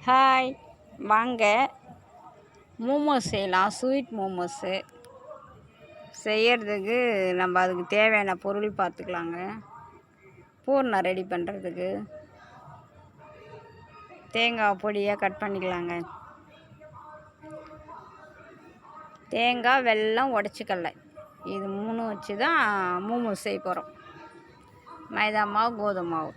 Hi, வாங்க மோமோஸ் செய்யலாம். Sweet momos செய்கிறதுக்கு நம்ம அதுக்கு தேவையான பொருள் பார்த்துக்கலாங்க. பூர்ணம் ரெடி பண்ணுறதுக்கு தேங்காய் பொடியாக கட் பண்ணிக்கலாங்க. தேங்காய், வெல்லம், உடச்சிக்கல்ல இது 3 வச்சு தான் மோமோஸ் செய்ய போகிறோம். மைதா மாவு, கோதுமை மாவு.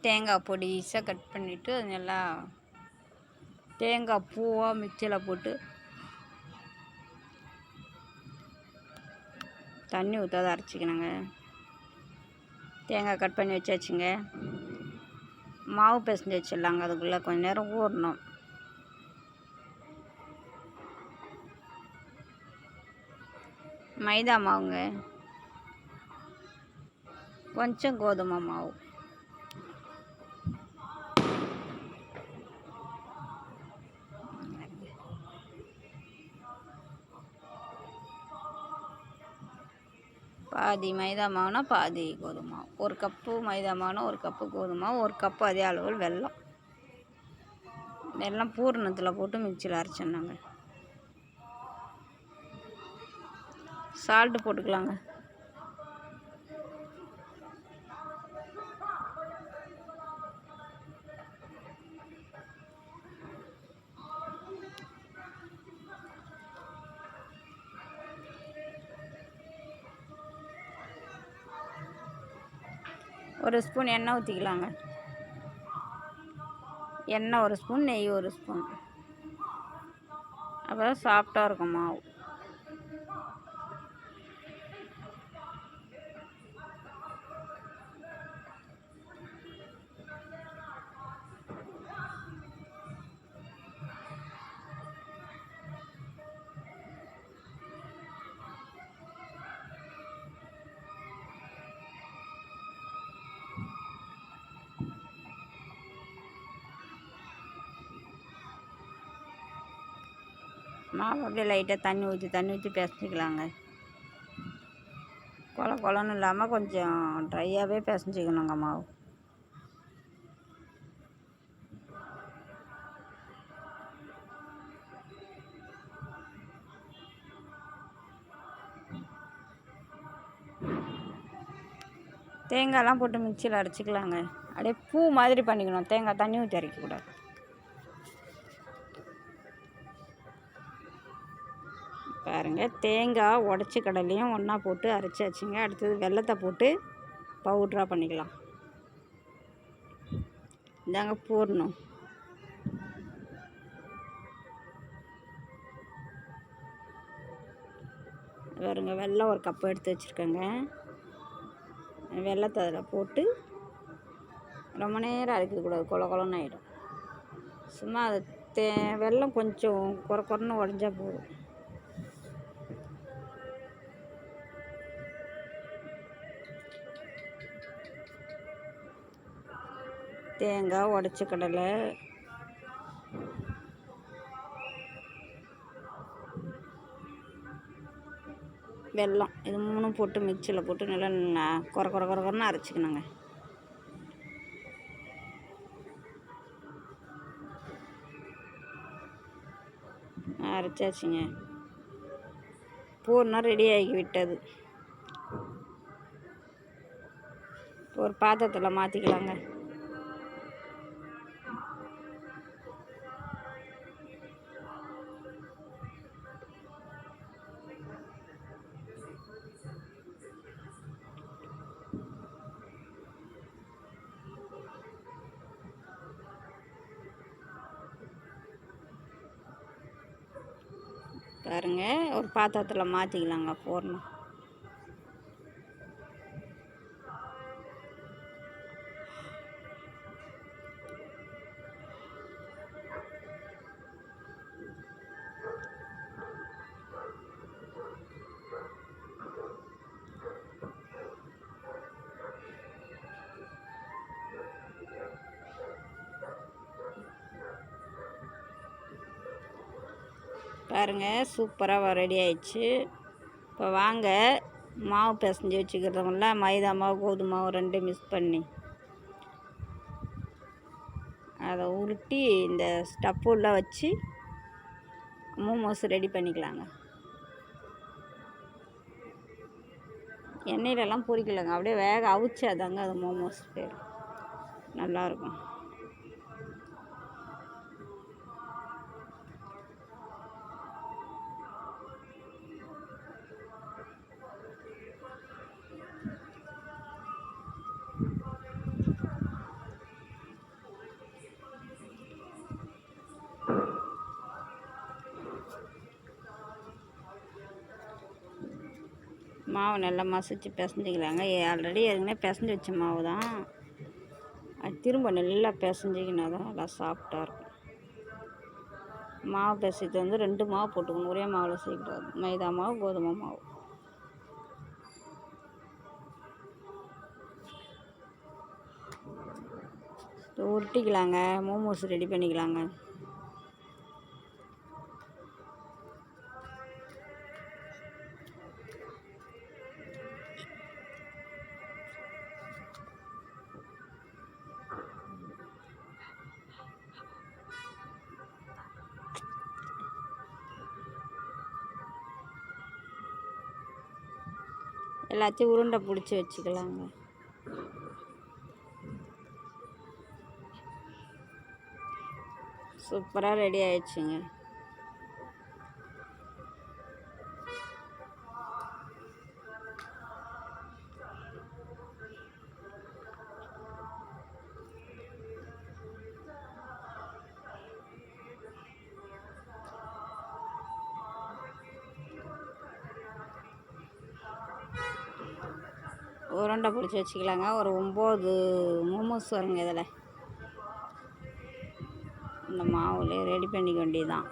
தேங்காய் பொடிசாக கட் பண்ணிவிட்டு அது நல்லா தேங்காய் பூவாக மிக்சியில் போட்டு தண்ணி ஊற்றாத அரைச்சிக்கணுங்க. தேங்காய் கட் பண்ணி வச்சாச்சுங்க. மாவு பிசைஞ்சு வச்சிடலாங்க. அதுக்குள்ளே கொஞ்சம் நேரம் ஊறணும். மைதா மாவுங்க, கொஞ்சம் கோதுமை மாவு, பாதி மைதா மாவுனா பாதி கோதுமை மாவு. 1 கப்பு மைதா மாவுனா 1 கப்பு கோதுமை மாவு, 1 கப்பு அதே அளவில் வெல்லம். வெல்லம் பூரணத்தில் போட்டு மிக்சியில் அரைச்சிடணுங்க. சால்ட்டு போட்டுக்கலாங்க. ஒரு ஸ்பூன் எண்ணெய் ஊற்றிக்கலாங்க. எண்ணெய் 1 ஸ்பூன், நெய் 1 ஸ்பூன். அப்போ தான் சாஃப்டாக இருக்கும் மாவு. மாவு அப்படியே லைட்டாக தண்ணி ஊற்றி பிசைஞ்சிக்கலாங்க. கொலன்னு இல்லாமல் கொஞ்சம் ட்ரையாகவே பிசைஞ்சிக்கணுங்க மாவு. தேங்காய்லாம் போட்டு மிக்சியில் அரைச்சிக்கலாங்க. அப்படியே பூ மாதிரி பண்ணிக்கணும். தேங்காய் தண்ணி ஊற்றி அரைக்கக்கூடாது. பாருங்கள், தேங்காய் உடச்சி கடலையும் ஒன்றா போட்டு அரைச்சாச்சுங்க. அடுத்தது வெல்லத்தை போட்டு பவுட்ராக பண்ணிக்கலாம். இதாங்க பூர்ணம். பாருங்க, வெல்லம் 1 கப்பு எடுத்து வச்சுருக்கேங்க. வெல்லத்தை அதில் போட்டு ரொம்ப நேரம் அரைக்கக்கூடாது, கொலன்னு ஆகிடும். சும்மா அது வெல்லம் கொஞ்சம் குறன்னு உடஞ்சா போதும். தேங்காய், உடச்ச கடலை, வெல்லம் இது 3 போட்டு மிக்சியில் போட்டு நல்லா குறன்னு அரைச்சிக்கணுங்க. அரைச்சாச்சுங்க. பூர்ணம் ரெடி ஆகி விட்டது. ஒரு பாத்திரத்தில் மாற்றிக்கலாங்க. பாருங்க, ஒரு பாத்திரத்தில் மாற்றிக்கலாங்க பூர்ணம். பாருங்கள் சூப்பராக ரெடி ஆயிடுச்சு. இப்போ வாங்க மாவு பிசைஞ்சு வச்சுக்கிறவங்கள மைதா மாவு கோதுமை மாவு ரெண்டும் மிக்ஸ் பண்ணி அதை உருட்டி இந்த ஸ்டஃப் உள்ள வச்சு மோமோஸ் ரெடி பண்ணிக்கலாங்க. எண்ணெயிலலாம் பொரிக்கலைங்க, அப்படியே வேக அவிச்சாதாங்க அது மோமோஸ் பேர், நல்லாயிருக்கும். மாவு நல்லா மசிச்சு பிசைஞ்சிக்கலாங்க. ஆல்ரெடி ஏற்கனவே பிசைஞ்சு வச்ச மாவு தான், அது திரும்ப நல்லா பிசைஞ்சிக்கினா தான் நல்லா சாஃப்டாக இருக்கும். மாவு பிசைறது வந்து 2 மாவு போட்டுக்கணும், ஒரே மாவில் செய்யக்கூடாது. மைதா மாவு கோதுமை மாவு. உருட்டிக்கலாங்க, மோமோஸ் ரெடி பண்ணிக்கலாங்க. எல்லாத்தையும் உருண்டை பிடிச்சி வச்சுக்கலாங்க. சூப்பராக ரெடி ஆயிடுச்சுங்க. உருண்டை பிடிச்சி வச்சுக்கலாங்க. ஒரு 9 மோமோஸ் வருங்க இதில். இந்த மாவுலேயே ரெடி பண்ணிக்க வேண்டியதுதான்.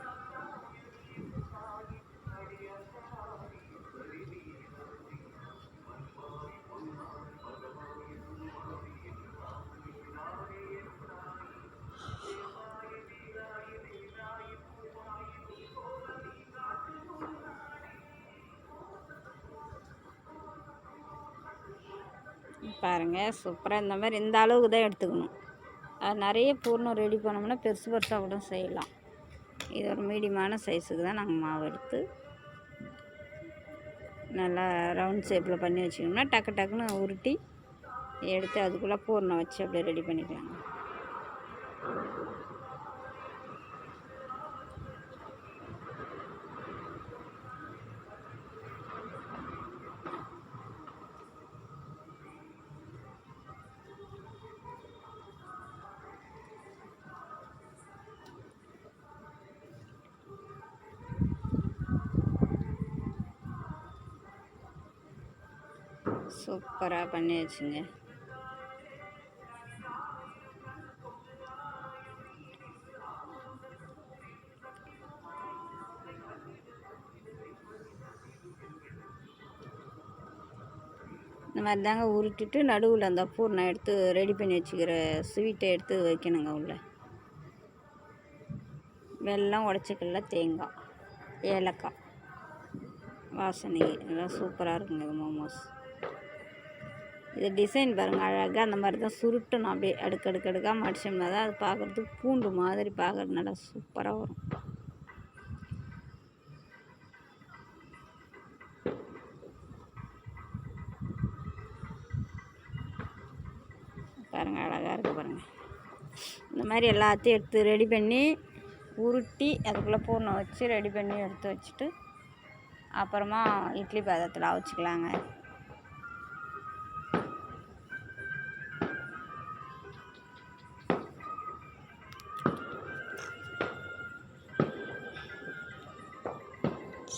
பாருங்கள் சூப்பராக இந்த மாதிரி இந்த அளவுக்கு தான் எடுத்துக்கணும். அது நிறைய பூர்ணம் ரெடி பண்ணோம்னா பெருசு பெருசாக கூட செய்யலாம். இது ஒரு மீடியமான சைஸுக்கு தான் நாங்கள் மாவு எடுத்து நல்லா ரவுண்ட் ஷேப்பில் பண்ணி வச்சுக்கோம்னா டக்கு டக்குன்னு உருட்டி எடுத்து அதுக்குள்ளே பூர்ணம் வச்சு அப்படியே ரெடி பண்ணிக்கலாங்க. சூப்பராக பண்ணி வச்சுங்க. இந்த மாதிரி தாங்க உருட்டிட்டு நடுவில் அந்த பூர்ணை எடுத்து ரெடி பண்ணி வச்சுக்கிற ஸ்வீட்டை எடுத்து வைக்கணுங்க. உள்ள வெல்லம், உடச்சிக்கல்ல, தேங்காய், ஏலக்காய் வாசனை எல்லாம் சூப்பராக இருக்குங்க இது மோமோஸ். இது டிசைன் பாருங்கள் அழகாக அந்த மாதிரி தான் சுருட்டணும். அப்படியே அடுக்கடுக்கடுக்காக மடிச்சோம்னா தான் அது பார்க்குறதுக்கு பூண்டு மாதிரி பார்க்குறது நல்லா சூப்பராக வரும். பாருங்கள் அழகாக இருக்குது பாருங்கள். இந்த மாதிரி எல்லாத்தையும் எடுத்து ரெடி பண்ணி உருட்டி அதுக்குள்ளே பூர்ணம் வச்சு ரெடி பண்ணி எடுத்து வச்சுட்டு அப்புறமா இட்லி பாத்திரத்தில் வச்சுக்கலாங்க.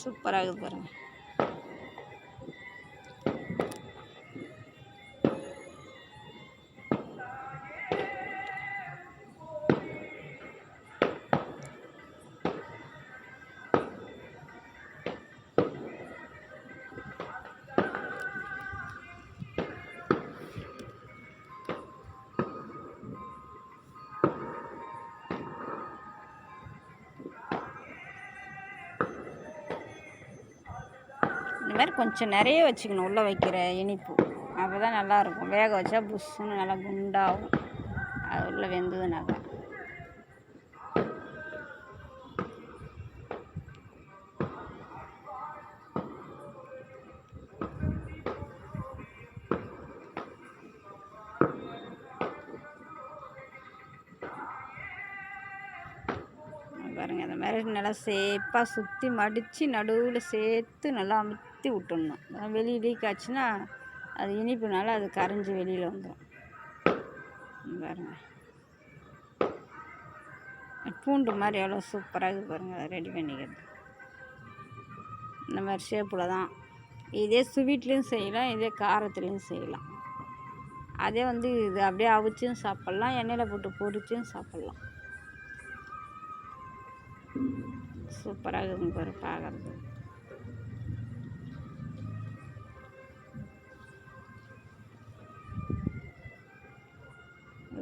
சூப்பராக இருக்குது பாருங்கள். மாதிரி கொஞ்சம் நிறைய வச்சுக்கணும் உள்ளே வைக்கிற இனிப்பு. அப்போ தான் நல்லாயிருக்கும். வேக வச்சா புஷ்ஷுன்னு நல்லா குண்டாகும். அது உள்ளே வெந்ததுனாக்கா. பாருங்கள், இந்த மாதிரி நல்லா சேப்பாக சுற்றி மடித்து நடுவில் சேர்த்து நல்லா அமுத்தி விட்டுடணும். வெளியே லீக் ஆச்சுன்னா அது இனிப்புனால அது கரைஞ்சி வெளியில் வந்துடும். பாருங்கள், பூண்டு மாதிரி எவ்வளோ சூப்பராக இருக்குது பாருங்கள். அதை ரெடி பண்ணிக்கிறது இந்த மாதிரி ஷேப்பில் தான். இதே ஸ்வீட்லேயும் செய்யலாம், இதே காரத்துலேயும் செய்யலாம். அதே இது அப்படியே அவிச்சும் சாப்பிட்லாம், எண்ணெயில் போட்டு பொரிச்சும் சாப்பிட்லாம். சூப்பராக இருக்குங்க பாரு பார்க்குறது.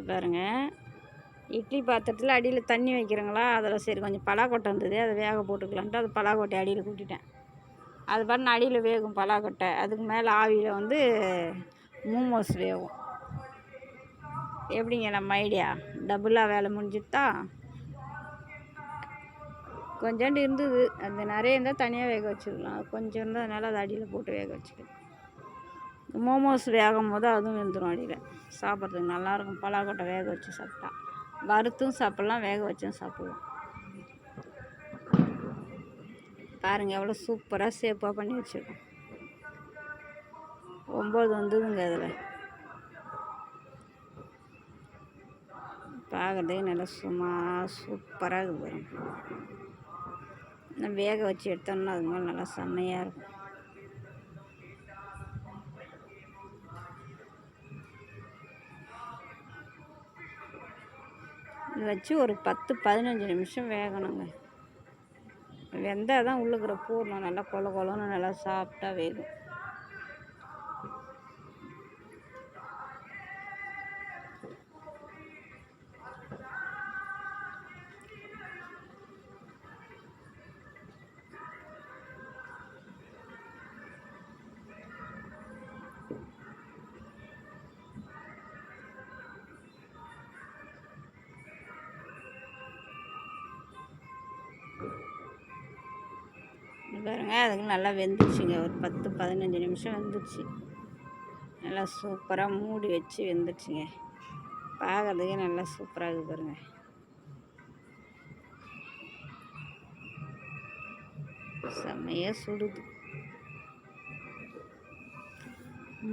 பாருங்க, இட்லி பாத்திரத்தில் அடியில் தண்ணி வைக்கிறங்களா, அதில் சரி கொஞ்சம் பலாக்கொட்டை இருந்தது, அதை வேக போட்டுக்கலான்ட்டு அது பலாக்கொட்டை அடியில் கூட்டிட்டேன். அது பாருங்க அடியில் வேகும் பலாக்கொட்டை. அதுக்கு மேலே ஆவியில் மோமோஸ் வேகும். எப்படிங்க நம்ம ஐடியா? டபுளாக வேலை முடிஞ்சுட்டா. கொஞ்சோண்டு இருந்தது, அது நிறைய இருந்தால் தனியாக வேக வச்சுக்கலாம். கொஞ்சம் இருந்ததுனால அது அடியில் போட்டு வேக வச்சுக்கலாம். மோமோஸ் வேகும் போது அதுவும் வெந்துடும் அடியில். சாப்பிட்றதுக்கு நல்லாயிருக்கும். பலாக்கொட்டை வேக வச்சு சாப்பிட்டா வறுத்தும் சாப்பிட்லாம், வேக வச்சும் சாப்பிட்லாம். பாருங்கள் எவ்வளோ சூப்பராக சேப்பாக பண்ணி வச்சுருக்கோம். 9 வந்ததுங்க அதில். பார்க்குறதுக்கு நல்லா சூப்பராக இருக்குது பாருங்க. நம்ம வேக வச்சு எடுத்தோம்னா அது மாதிரி நல்லா செம்மையாக இருக்கும். இது வச்சு ஒரு 10-15 நிமிஷம் வேகணுங்க. வெந்தால் தான் உள்ளுக்கிற பூர்ணம் நல்லா கொல கொலன்னு நல்லா சாப்பிட்டா வேகும். பாருங்க, அதுக்கு நல்லா வெந்துருச்சுங்க. ஒரு 10-15 நிமிஷம் வெந்துருச்சு. நல்லா சூப்பராக மூடி வச்சு வெந்துருச்சுங்க. பார்க்குறதுக்கே நல்லா சூப்பராக இருக்குது பாருங்க. செம்மையாக சுடுது.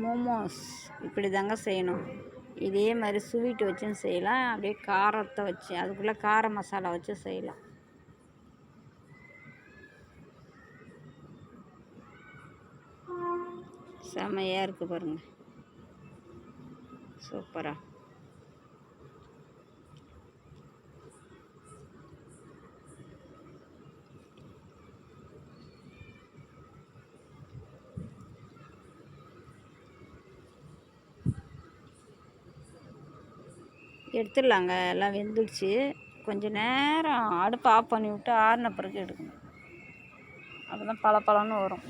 மோமோஸ் இப்படி தாங்க செய்யணும். இதே மாதிரி ஸ்வீட் வச்சும் செய்யலாம், அப்படியே காரத்தை வச்சு அதுக்குள்ளே கார மசாலா வச்சு செய்யலாம். செம்மையாக இருக்குது பாருங்கள், சூப்பராக. எடுத்துடலாங்க. எல்லாம் வெந்துடுச்சு. கொஞ்சம் நேரம் அடுப்பு ஆஃப் பண்ணி விட்டு ஆறின பிறகு எடுக்கணும். அப்போ தான் பளபளன்னு வரும்.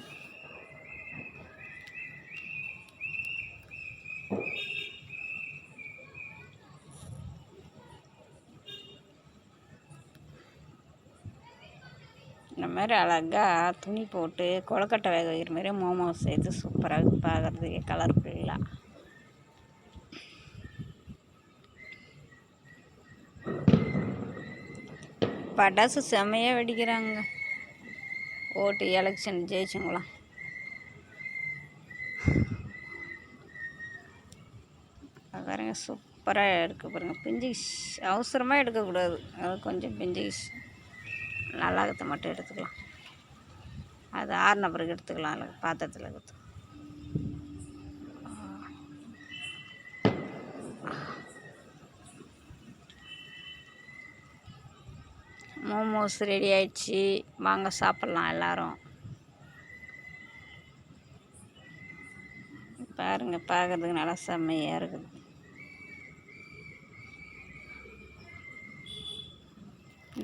இந்த மாதிரி அழகாக துணி போட்டு கொழுக்கட்டை வேக வைக்கிற மாதிரி மோமோஸ் செய்து சூப்பராக பார்க்குறதுக்கு கலர்ஃபுல்லாக. பட்டாசு செம்மையாக வெடிக்கிறாங்க. ஓட்டு எலெக்ஷன் ஜெயிச்சவங்களாம். பாருங்க சூப்பராக எடுக்க பாருங்கள். பிஞ்சிஸ் அவசரமாக எடுக்கக்கூடாது, அது கொஞ்சம் பிஞ்சிஸ் நல்லாகத்தை மட்டும் எடுத்துக்கலாம். அது ஆறின பிறகு எடுத்துக்கலாம். இல்லை பாத்திரத்தில் எடுத்து மோமோஸ் ரெடி ஆயிடுச்சு. வாங்க சாப்பிட்லாம் எல்லோரும். பாருங்கள், பார்க்குறதுக்கு நல்லா செம்மையாக இருக்குது.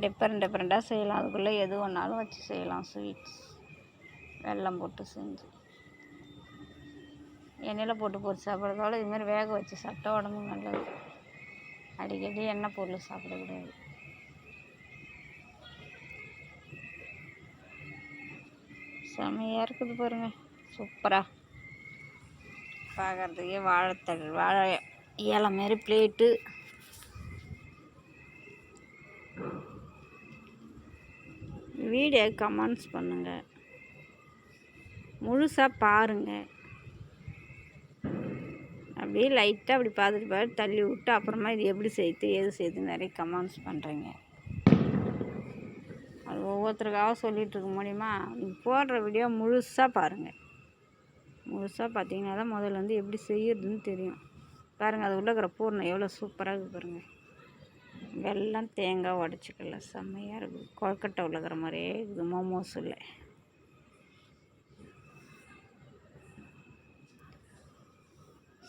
டிஃப்ரெண்ட்டாக செய்யலாம். அதுக்குள்ளே எது ஒன்றாலும் வச்சு செய்யலாம். ஸ்வீட்ஸ் வெல்லம் போட்டு செஞ்சு எண்ணெயில் போட்டு பொரிச்சு சாப்பிட்றதோட இதுமாதிரி வேக வச்சு சாப்பிட்டா உடம்புக்கு நல்லது. அடிக்கடி எண்ணெய் பொருள் சாப்பிடக்கூடாது. செமையாக இருக்குது பாருங்கள், சூப்பராக பார்க்குறதுக்கே. வாழை இலை மாரி பிளேட்டு. வீடியோ கமெண்ட்ஸ் பண்ணுங்கள், முழுசாக பாருங்கள். அப்படியே லைட்டாக அப்படி பார்த்துட்டு தள்ளி விட்டு அப்புறமா இது எப்படி செய்யுது எது செய்யுது நிறைய கமெண்ட்ஸ் பண்ணுறீங்க. அது ஒவ்வொருத்தருக்காக சொல்லிகிட்டு இருக்க முடியுமா? நீங்கள் போடுற வீடியோ முழுசாக பாருங்கள். முழுசாக பார்த்தீங்கன்னா தான் முதல்ல வந்து எப்படி செய்யறதுன்னு தெரியும். பாருங்கள், அது உள்ள இருக்கிற பூர்ணம் எவ்வளோ சூப்பராக இருக்குது பாருங்கள். வெல்லம் தேங்காய் உடச்சிக்கல, செம்மையாக இருக்குது. கொழுக்கட்டை உள்ளக்கிற மாதிரியே இருக்குது மோமோஸ் இல்லை.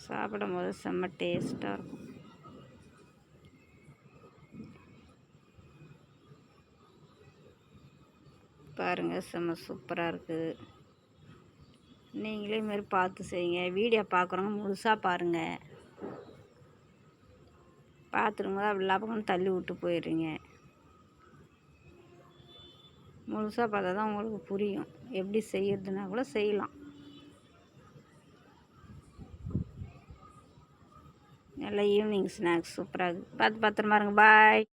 சாப்பிடும் போது செம்ம டேஸ்ட்டாக இருக்கும். பாருங்கள், செம்ம சூப்பராக இருக்குது. நீங்களே மாரி பார்த்து செய்யுங்க. வீடியோ பார்க்குறவங்க முழுசாக பாருங்கள். பார்த்துருக்கும் போது அப்படி லாபம் தள்ளி விட்டு போயிடுறீங்க. முழுசாக பார்த்தா தான் உங்களுக்கு புரியும். எப்படி செய்யறதுன்னா கூட செய்யலாம். நல்லா ஈவினிங் ஸ்நாக்ஸ் சூப்பராக இருக்குது. பார்த்து பத்திரமா இருங்க. பாய்.